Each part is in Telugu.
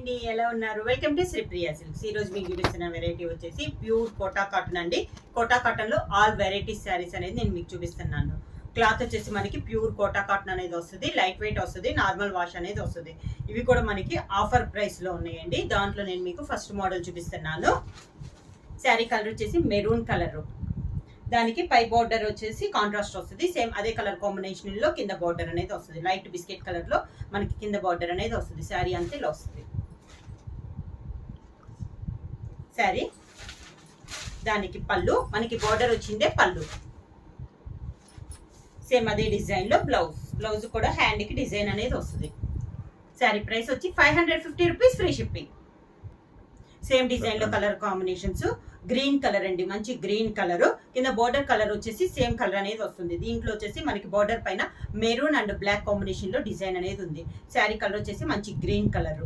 అండి, ఎలా ఉన్నారు? Welcome to Sripriya silks. ఈ రోజు మీకు చూపిస్తున్న వెరైటీ వచ్చేసి ప్యూర్ కోటా కాటన్ అండి. కోటా కాటన్ లో ఆల్ వెరైటీస్ శారీస్ అనేది నేను మీకు చూపిస్తున్నాను. క్లాత్ వచ్చేసి మనకి ప్యూర్ కోటా కాటన్ అనేది వస్తుంది, లైట్ వెయిట్ వస్తుంది, నార్మల్ వాష్ అనేది వస్తుంది. ఇవి కూడా మనకి ఆఫర్ ప్రైస్ లో ఉన్నాయండి. దాంట్లో నేను మీకు ఫస్ట్ మోడల్ చూపిస్తున్నాను. శారీ కలర్ వచ్చేసి మెరూన్ కలర్, దానికి పై బార్డర్ వచ్చేసి కాంట్రాస్ట్ వస్తుంది. సేమ్ అదే కలర్ కాంబినేషన్ లో కింద బార్డర్ అనేది వస్తుంది. లైట్ బిస్కెట్ కలర్ లో మనకి కింద బార్డర్ అనేది వస్తుంది. శారీ అంతే ఇలా వస్తుంది శారీ. దానికి పళ్ళు, మనకి బార్డర్ వచ్చిందే పళ్ళు. సేమ్ అదే డిజైన్ లో బ్లౌజ్ కూడా హ్యాండ్ కి డిజైన్ అనేది వస్తుంది. శారీ ప్రైస్ వచ్చి 550 rupees, free shipping. Same design లో కలర్ కాంబినేషన్స్, గ్రీన్ కలర్ అండి, మంచి గ్రీన్ కలర్. కింద బార్డర్ కలర్ వచ్చేసి సేమ్ కలర్ అనేది వస్తుంది. దీంట్లో వచ్చేసి మనకి బార్డర్ పైన మెరూన్ అండ్ బ్లాక్ కాంబినేషన్ లో డిజైన్ అనేది ఉంది. శారీ కలర్ వచ్చేసి మంచి గ్రీన్ కలర్.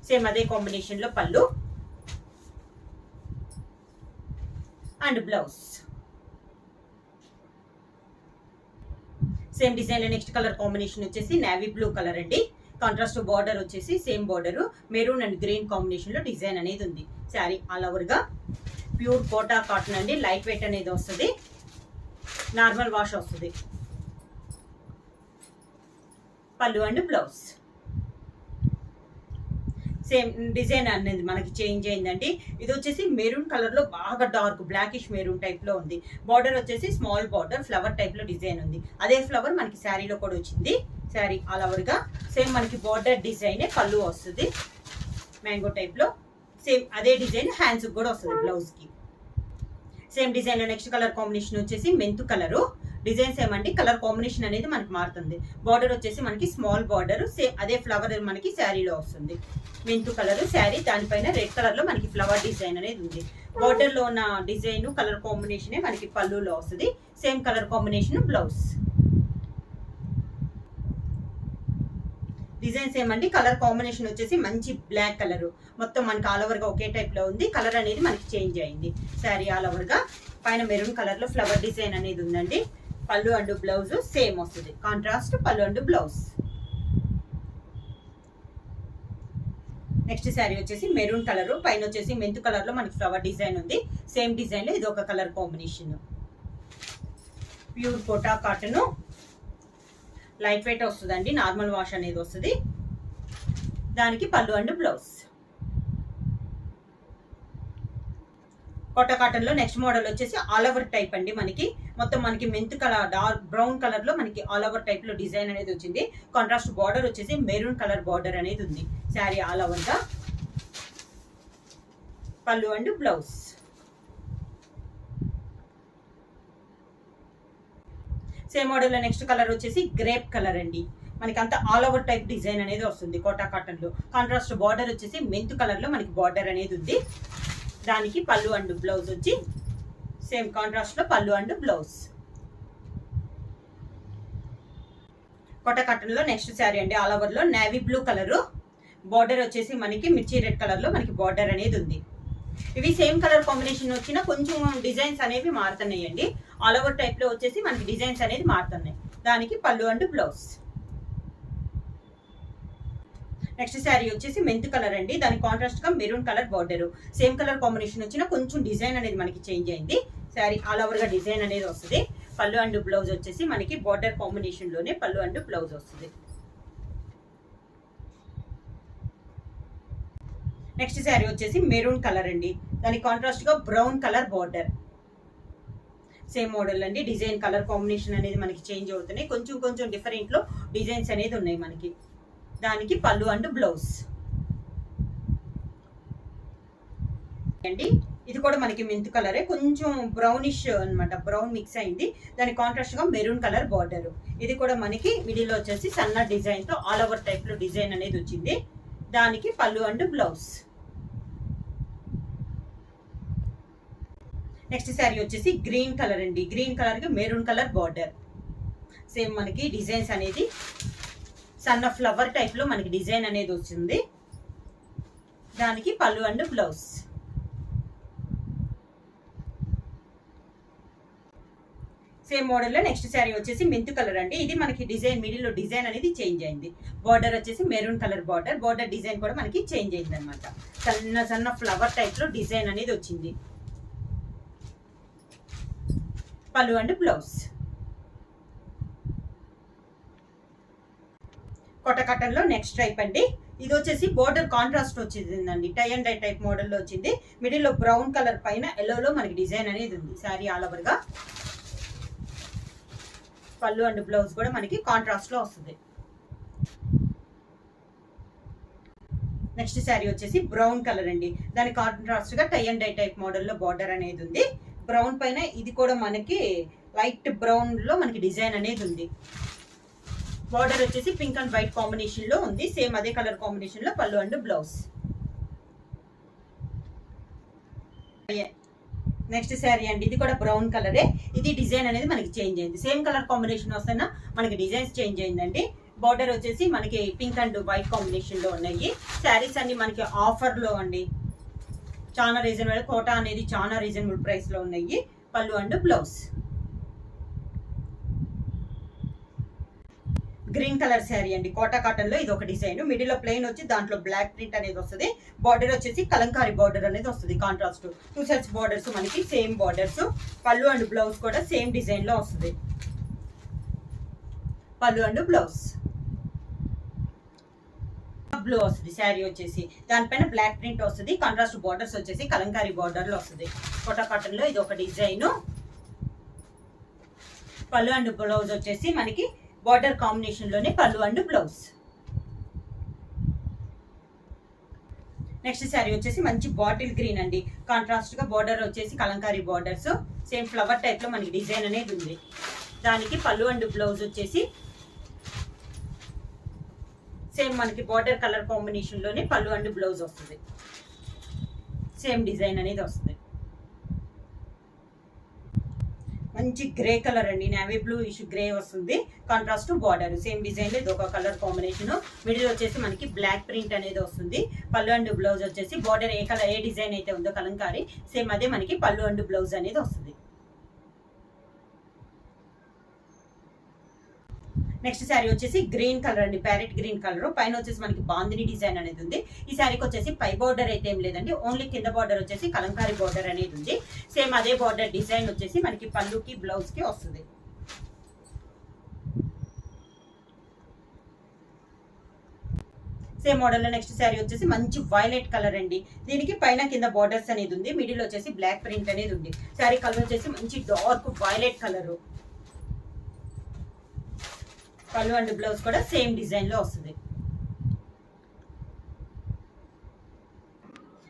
సేమ్ అదే కాంబినేషన్ లో పళ్ళు అండ్ బ్లౌజ్. సేమ్ డిజైన్ లో నెక్స్ట్ కలర్ కాంబినేషన్ వచ్చేసి నేవీ బ్లూ కలర్ అండి. కాంట్రాస్ట్ బార్డర్ వచ్చేసి same border maroon and green combination లో డిజైన్ అనేది ఉంది. శారీ ఆల్ ఓవర్ గా ప్యూర్ కోటా కాటన్ అండి. లైట్ వెయిట్ అనేది వస్తుంది, నార్మల్ వాష్ వస్తుంది. పళ్ళు అండ్ బ్లౌజ్. సేమ్ డిజైన్ అనేది మనకి చేంజ్ అయిందండి. ఇది వచ్చేసి మెరూన్ కలర్ లో బాగా డార్క్ బ్లాకిష్ మెరూన్ టైప్ లో ఉంది. బార్డర్ వచ్చేసి స్మాల్ బార్డర్ ఫ్లవర్ టైప్ లో డిజైన్ ఉంది. అదే ఫ్లవర్ మనకి శారీలో కూడా వచ్చింది. శారీ ఆల్ ఓవర్ గా సేమ్ మనకి బార్డర్ డిజైన్ పళ్ళు వస్తుంది మ్యాంగో టైప్ లో. సేమ్ అదే డిజైన్ హ్యాండ్స్ కూడా వస్తుంది బ్లౌజ్ కి. సేమ్ డిజైన్ లో నెక్స్ట్ కలర్ కాంబినేషన్ వచ్చేసి మెంతు కలరు. డిజైన్స్ ఏమంటే కలర్ కాంబినేషన్ అనేది మనకి మారుతుంది. బార్డర్ వచ్చేసి మనకి స్మాల్ బార్డర్, సేమ్ అదే ఫ్లవర్ మనకి శారీలో వస్తుంది. మెంతు కలర్ శారీ, దానిపైన రెడ్ కలర్ లో మనకి ఫ్లవర్ డిజైన్ అనేది ఉంది. బార్డర్ లో ఉన్న డిజైన్ కలర్ కాంబినేషన్ మనకి పళ్ళులో వస్తుంది. Same colour combination blouse. Designs ఏమండి కలర్ కాంబినేషన్ వచ్చేసి మంచి బ్లాక్ కలర్, మొత్తం మనకి ఆల్ ఓవర్ గా ఒకే టైప్ లో ఉంది. కలర్ అనేది మనకి చేంజ్ అయింది. శారీ ఆల్ ఓవర్ గా పైన మెరూన్ కలర్ లో ఫ్లవర్ డిజైన్ అనేది ఉందండి. పళ్ళు అండ్ బ్లౌజ్ సేమ్ వస్తుంది, కాంట్రాస్ట్ పళ్ళు అండ్ బ్లౌజ్. నెక్స్ట్ శారీ వచ్చేసి మెరూన్ కలర్, పైన వచ్చేసి మెంతు కలర్ లో మనకి ఫ్లవర్ డిజైన్ ఉంది. సేమ్ డిజైన్ లో ఇది ఒక colour combination. Pure Kota cotton, light weight వస్తుందండి, నార్మల్ వాష్ అనేది వస్తుంది. దానికి పళ్ళు అండ్ బ్లౌజ్. కోటా కాటన్ లో నెక్స్ట్ మోడల్ వచ్చేసి ఆల్ ఓవర్ టైప్ అండి. మనకి మొత్తం మనకి మెంతు కలర్ డార్క్ బ్రౌన్ కలర్ లో మనకి ఆల్ ఓవర్ టైప్ లో డిజైన్ అనేది వచ్చింది. కాంట్రాస్ట్ బార్డర్ వచ్చేసి మెరూన్ కలర్ బార్డర్ అనేది ఉంది. శారీ ఆల్ ఓవర్ గా పళ్ళు అండ్ బ్లౌజ్. సేమ్ మోడల్ లో నెక్స్ట్ కలర్ వచ్చేసి గ్రేప్ కలర్ అండి. మనకి అంతా ఆల్ ఓవర్ టైప్ డిజైన్ అనేది వస్తుంది కోటా కాటన్ లో. కాంట్రాస్ట్ బార్డర్ వచ్చేసి మెంతు కలర్ లో మనకి బార్డర్ అనేది ఉంది. దానికి పళ్ళు అండ్ బ్లౌజ్ వచ్చి సేమ్ కాంట్రాస్ట్ లో పళ్ళు అండ్ బ్లౌజ్. కోటా కాటన్ లో నెక్స్ట్ శారీ అండి. ఆల్ ఓవర్ లో నేవీ బ్లూ కలర్, బార్డర్ వచ్చేసి మనకి మిర్చి రెడ్ కలర్ లో మనకి బార్డర్ అనేది ఉంది. ఇవి సేమ్ కలర్ కాంబినేషన్ వచ్చినా కొంచెం డిజైన్స్ అనేవి మారుతున్నాయండి. ఆల్ ఓవర్ టైప్ లో వచ్చేసి మనకి డిజైన్స్ అనేది మారుతున్నాయి. దానికి పళ్ళు అండ్ బ్లౌజ్. నెక్స్ట్ శారీ వచ్చేసి మెంతు కలర్ అండి. దానికి కాంట్రాస్ట్ గా maroon colour border. Same colour combination వచ్చినా కొంచెం డిజైన్ అనేది మనకి చేంజ్ అయింది. శారీ ఆల్ ఓవర్ గా డిజైన్ అనేది వస్తుంది. పళ్ళు అండ్ బ్లౌజ్ వచ్చేసి మనకి బార్డర్ కాంబినేషన్ లోనే పళ్ళు అండ్ బ్లౌజ్ వస్తుంది. నెక్స్ట్ శారీ వచ్చేసి మెరూన్ కలర్ అండి. దానికి కాంట్రాస్ట్ గా brown colour border. Same model అండి. డిజైన్ కలర్ కాంబినేషన్ అనేది మనకి చేంజ్ అవుతున్నాయి. కొంచెం కొంచెం డిఫరెంట్ లో డిజైన్స్ అనేది ఉన్నాయి మనకి. దానికి పళ్ళు అండ్ బ్లౌజ్ అండి. ఇది కూడా మనకి మెంతు కలరే, కొంచెం బ్రౌనిష్ అన్నమాట, బ్రౌన్ మిక్స్ అయింది. దానికి కాంట్రాస్ట్ గా మెరూన్ కలర్ బార్డర్. ఇది కూడా మనకి మిడిల్ లో వచ్చేసి సన్న డిజైన్ తో ఆల్ ఓవర్ టైప్ లో డిజైన్ అనేది వచ్చింది. దానికి పళ్ళు అండ్ బ్లౌజ్. నెక్స్ట్ శారీ వచ్చేసి గ్రీన్ కలర్ అండి. గ్రీన్ కలర్ కి మెరూన్ కలర్ బార్డర్. సేమ్ మనకి డిజైన్స్ అనేది సన్న ఫ్లవర్ టైప్ లో మనకి డిజైన్ అనేది వచ్చింది. దానికి పళ్ళు అండ్ బ్లౌజ్. సేమ్ మోడల్లో నెక్స్ట్ శారీ వచ్చేసి మెంతు కలర్ అండి. ఇది మనకి డిజైన్ మిడిల్లో డిజైన్ అనేది చేంజ్ అయింది. బార్డర్ వచ్చేసి maroon colour border. Border design కూడా మనకి చేంజ్ అయింది అనమాట. సన్న సన్న ఫ్లవర్ టైప్ లో డిజైన్ అనేది వచ్చింది. పళ్ళు అండ్ బ్లౌజ్. కొట్ట కట్టన్ లో నెక్స్ట్ టైప్ అండి. ఇది వచ్చేసి బోర్డర్ కాంట్రాస్ట్ వచ్చిందండి. టై అండ్ డై టైప్ మోడల్లో వచ్చింది. మిడిల్ లో బ్రౌన్ కలర్ పైన ఎల్లోలో మనకి డిజైన్ అనేది ఉంది. శారీ ఆల్ ఓవర్ గా. పళ్ళు అండ్ బ్లౌజ్ కూడా మనకి కాంట్రాస్ట్ లో వస్తుంది. నెక్స్ట్ శారీ వచ్చేసి బ్రౌన్ కలర్ అండి. దాని కాంట్రాస్ట్ గా టై అండ్ డై టైప్ మోడల్లో బార్డర్ అనేది ఉంది. బ్రౌన్ పైన ఇది కూడా మనకి లైట్ బ్రౌన్ లో మనకి డిజైన్ అనేది ఉంది. బార్డర్ వచ్చేసి పింక్ అండ్ వైట్ కాంబినేషన్ లో ఉంది. సేమ్ అదే కలర్ కాంబినేషన్ లో పళ్ళు అండ్ బ్లౌజ్. నెక్స్ట్ శారీ అండి. ఇది కూడా బ్రౌన్ కలరే. ఇది డిజైన్ అనేది మనకి చేంజ్ అయింది. సేమ్ కలర్ కాంబినేషన్ వస్తున్నా మనకి డిజైన్స్ చేంజ్ అయిందండి. బార్డర్ వచ్చేసి మనకి పింక్ అండ్ వైట్ కాంబినేషన్ లో ఉన్నాయి. శారీస్ అన్ని మనకి ఆఫర్ లో అండి. చాలా రీజనబుల్. కోటా అనేది చాలా రీజనబుల్ ప్రైస్ లో ఉన్నాయి. పళ్ళు and blouse. Green colour sari అండి. కోటా కాటన్ లో ఇది ఒక డిజైన్. మిడిల్ లో ప్లెయిన్ వచ్చి దాంట్లో బ్లాక్ ప్రింట్ అనేది వస్తుంది. బార్డర్ వచ్చేసి కలంకారీ బార్డర్ అనేది వస్తుంది. కాంట్రాస్ట్ 2 సెట్స్ బార్డర్స్ మనకి సేమ్ బార్డర్స్. పళ్ళు అండ్ బ్లౌజ్ కూడా సేమ్ డిజైన్ లో వస్తుంది. పళ్ళు అండ్ బ్లౌజ్. బ్లూ వస్తుంది శారీ వచ్చేసి. దానిపైన బ్లాక్ ప్రింట్ వస్తుంది. కాంట్రాస్ట్ బార్డర్స్ వచ్చేసి కలంకారీ బార్డర్ లో వస్తుంది. కోటా కాటన్ లో ఇది ఒక డిజైన్. పళ్ళు అండ్ బ్లౌజ్ వచ్చేసి మనకి బార్డర్ కాంబినేషన్ లోనే పళ్ళు అండ్ బ్లౌజ్. నెక్స్ట్ శారీ వచ్చేసి మంచి బాటిల్ గ్రీన్ అండి. కాంట్రాస్ట్ గా బార్డర్ వచ్చేసి Kalamkari borders. Same flower type లో మనకి డిజైన్ అనేది ఉంది. దానికి పళ్ళు అండ్ బ్లౌజ్ వచ్చేసి సేమ్ మనకి బార్డర్ కలర్ కాంబినేషన్ లోనే పళ్ళు అండ్ బ్లౌజ్ వస్తుంది. సేమ్ డిజైన్ అనేది వస్తుంది. మంచి గ్రే కలర్ అండి. నేవీ బ్లూ ఇష్యూ గ్రే వస్తుంది. కాంట్రాస్ట్ బార్డర్ సేమ్ డిజైన్ లో ఇది ఒక కలర్ కాంబినేషన్. మిడిల్ వచ్చేసి మనకి బ్లాక్ ప్రింట్ అనేది వస్తుంది. పళ్ళు అండ్ బ్లౌజ్ వచ్చేసి బార్డర్ ఏ కలర్ ఏ డిజైన్ అయితే ఉందో కలంకారీ సేమ్ అదే మనకి పళ్ళు అండ్ బ్లౌజ్ అనేది వస్తుంది. నెక్స్ట్ శారీ వచ్చేసి గ్రీన్ కలర్ అండి. Parrot green colour. పైన వచ్చేసి మనకి బాందిని డిజైన్ అనేది ఉంది. ఈ శారీకి వచ్చేసి పై బార్డర్ అయితే ఏం లేదండి. ఓన్లీ కింద బార్డర్ వచ్చేసి కలంకారీ బార్డర్ అనేది ఉంది. సేమ్ అదే బార్డర్ డిజైన్ వచ్చేసి మనకి పళ్ళుకి బ్లౌజ్ కి వస్తుంది. సేమ్ మోడల్ లో నెక్స్ట్ శారీ వచ్చేసి మంచి వైలెట్ కలర్ అండి. దీనికి పైన కింద బార్డర్స్ అనేది ఉంది. మిడిల్ వచ్చేసి బ్లాక్ ప్రింట్ అనేది ఉంది. శారీ కలర్ వచ్చేసి మంచి డార్క్ వైలెట్ కలర్. పళ్ళు అండ్ బ్లౌజ్ కూడా సేమ్ డిజైన్ లో వస్తుంది.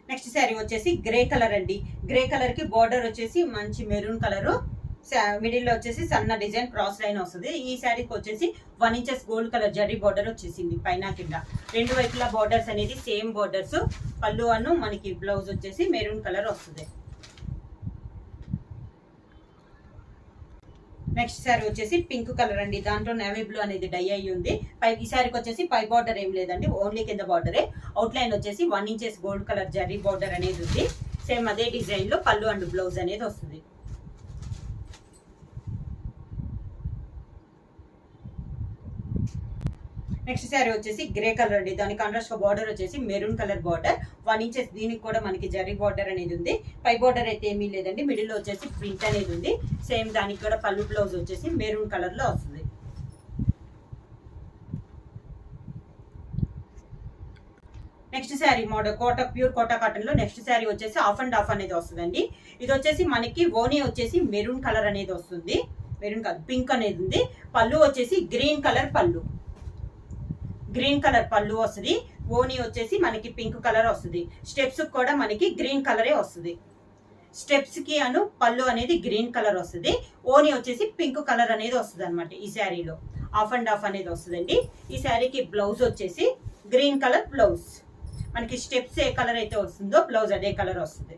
నెక్స్ట్ శారీ వచ్చేసి గ్రే కలర్ అండి. గ్రే కలర్ కి బార్డర్ వచ్చేసి మంచి మెరూన్ కలర్. మిడిల్ లో వచ్చేసి సన్న డిజైన్ క్రాస్ లైన్ వస్తుంది. ఈ శారీకి వచ్చేసి 1 inches gold colour zari border వచ్చేసింది పైన కింద. రెండు వైపులా బార్డర్స్ అనేది సేమ్ బార్డర్స్. పళ్ళు అను మనకి బ్లౌజ్ వచ్చేసి మెరూన్ కలర్ వస్తుంది. నెక్స్ట్ శారీ వచ్చేసి పింక్ కలర్ అండి. దాంట్లో నేవీ బ్లూ అనేది డై అయ్యి ఉంది. ఈ శారీకి వచ్చేసి పై బార్డర్ ఏం లేదండి. ఓన్లీ కింద బార్డరే. అవుట్ లైన్ వచ్చేసి 1 inches gold colour zari border అనేది ఉంది. సేమ్ అదే డిజైన్ లో పళ్ళు అండ్ బ్లౌజ్ అనేది వస్తుంది. నెక్స్ట్ శారీ వచ్చేసి గ్రే కలర్ అండి. దాని కాంట్రాస్ట్ గా బార్డర్ వచ్చేసి మెరూన్ కలర్ బార్డర్. 1 ఇంచెస్. దీనికి కూడా మనకి జరీ బార్డర్ అనేది ఉంది. పై బార్డర్ అయితే ఏమీ లేదండి. మిడిల్ లో వచ్చేసి ప్రింట్ అనేది ఉంది. సేమ్ దానికి కూడా పళ్ళు బ్లౌజ్ వచ్చేసి మెరూన్ కలర్ లో వస్తుంది. Next sari model pure Kota cotton లో నెక్స్ట్ శారీ వచ్చేసి ఆఫ్ అండ్ ఆఫ్ అనేది వస్తుందండి. ఇది వచ్చేసి మనకి ఓనీ వచ్చేసి మెరూన్ కలర్ అనేది వస్తుంది. మెరూన్ కాదు పింక్ అనేది ఉంది. పళ్ళు వచ్చేసి గ్రీన్ కలర్ పళ్ళు. గ్రీన్ కలర్ పళ్ళు వస్తుంది. ఓనీ వచ్చేసి మనకి పింక్ కలర్ వస్తుంది. స్టెప్స్ కూడా మనకి గ్రీన్ కలరే వస్తుంది. స్టెప్స్ కి అను పళ్ళు అనేది గ్రీన్ కలర్ వస్తుంది. ఓనీ వచ్చేసి పింక్ కలర్ అనేది వస్తుంది అనమాట. ఈ శారీలో ఆఫ్ అండ్ ఆఫ్ అనేది వస్తుందండి. ఈ శారీకి బ్లౌజ్ వచ్చేసి గ్రీన్ కలర్ బ్లౌజ్. మనకి స్టెప్స్ ఏ కలర్ అయితే వస్తుందో బ్లౌజ్ అదే కలర్ వస్తుంది.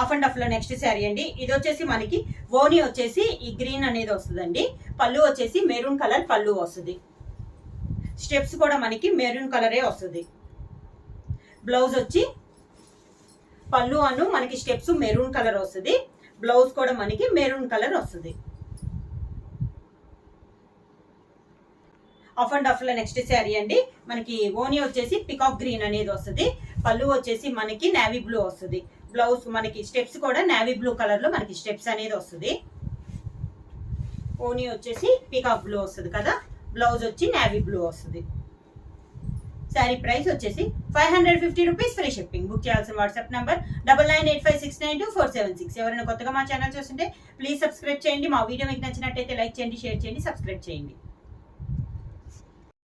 ఆఫ్ అండ్ ఆఫ్ లో నెక్స్ట్ శారీ అండి. ఇది వచ్చేసి మనకి ఓనీ వచ్చేసి ఈ గ్రీన్ అనేది వస్తుందండి. పళ్ళు వచ్చేసి మెరూన్ కలర్ పళ్ళు వస్తుంది. స్టెప్స్ కూడా మనకి మెరూన్ కలరే వస్తుంది. బ్లౌజ్ వచ్చి పళ్ళు అను మనకి స్టెప్స్ మెరూన్ కలర్ వస్తుంది. బ్లౌజ్ కూడా మనకి మెరూన్ కలర్ వస్తుంది. ఆఫ్ అండ్ ఆఫ్ లో నెక్స్ట్ శారీ అండి. మనకి ఓని వచ్చేసి పికాక్ గ్రీన్ అనేది వస్తుంది. పళ్ళు వచ్చేసి మనకి నేవీ బ్లూ వస్తుంది. బ్లౌజ్ మనకి స్టెప్స్ కూడా నేవీ బ్లూ కలర్ లో మనకి స్టెప్స్ అనేది వస్తుంది. ఓని వచ్చేసి పికాక్ బ్లూ వస్తుంది కదా, బ్లౌజ్ వచ్చి నేవీ బ్లూ వస్తుంది. శారీ ప్రైస్ వచ్చేసి 550 రూపీస్, ఫ్రీ షిప్పింగ్. బుక్ చేయాల్సిన వాట్సాప్ నంబర్ 9985692476. ఎవరైనా కొత్తగా మా ఛానల్ చూస్తుంటే ప్లీజ్ సబ్స్క్రైబ్ చేయండి. మా వీడియో మీకు నచ్చినట్టయితే లైక్ చేయండి, షేర్ చేయండి, సబ్స్క్రైబ్ చేయండి.